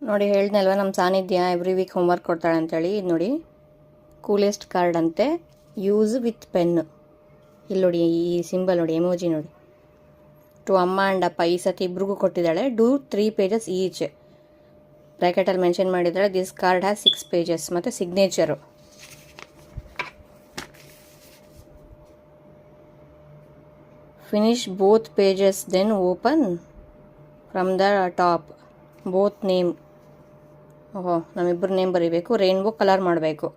ನೋಡಿ ಹೇಳ್ದಲ್ವ ನಮ್ಮ ಸಾನಿಧ್ಯ ಎವ್ರಿ ವೀಕ್ ಹೋಮ್ವರ್ಕ್ ಕೊಡ್ತಾಳೆ ಅಂತೇಳಿ. ಇದು ನೋಡಿ ಕೂಲೆಸ್ಟ್ ಕಾರ್ಡ್ ಅಂತೆ, ಯೂಸ್ ವಿತ್ ಪೆನ್. ಇಲ್ಲಿ ನೋಡಿ ಈ ಸಿಂಬಲ್ ನೋಡಿ, ಎಮೋಜಿ ನೋಡಿ. ಟು ಅಮ್ಮ ಆ್ಯಂಡ್ ಅಪ್ಪ ಈ ಸತಿ ಇಬ್ರಿಗೂ ಕೊಟ್ಟಿದ್ದಾಳೆ. Do 3 pages each. ಬ್ರ್ಯಾಕೆಟಲ್ಲಿ ಮೆನ್ಷನ್ ಮಾಡಿದ್ದಾಳೆ ದಿಸ್ ಕಾರ್ಡ್ ಹ್ಯಾಸ್ 6 pages ಮತ್ತು signature. Finish both pages then open from the top both name. ಓಹೋ, ನಮ್ಮಿಬ್ಬರು ನೇಮ್ ಬರೀಬೇಕು, ರೈನ್ಬೋ ಕಲರ್ ಮಾಡಬೇಕು.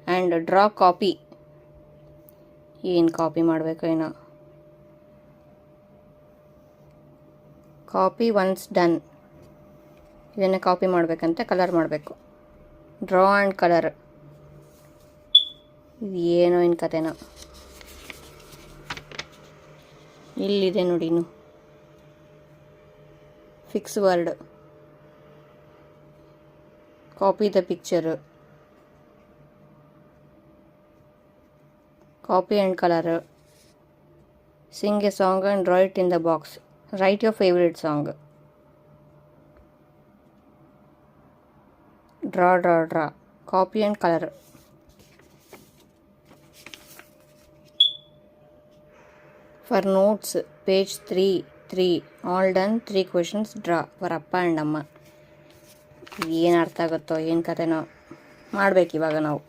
And draw copy. ಏನು ಕಾಪಿ ಮಾಡಬೇಕು ಏನೋ. Copy once done. ಇದನ್ನೇ ಕಾಪಿ ಮಾಡಬೇಕಂತೆ, ಕಲರ್ ಮಾಡಬೇಕು. Draw and colour. ಏನೋ ಇನ್ನು ಕತೆನೋ. ಇಲ್ಲಿದೆ ನೋಡಿ ಇನ್ನು fix word. Copy the picture. Copy and colour. Sing A song and draw it in the box. Write your favourite song. Draw draw draw. Copy and colour. For notes page 3 all done. 3 questions draw for ಅಪ್ಪ and ಅಮ್ಮ. ಏನು ಅರ್ಥ ಆಗುತ್ತೋ ಏನು ಕತೆನೋ, ಮಾಡಬೇಕು ಇವಾಗ ನಾವು.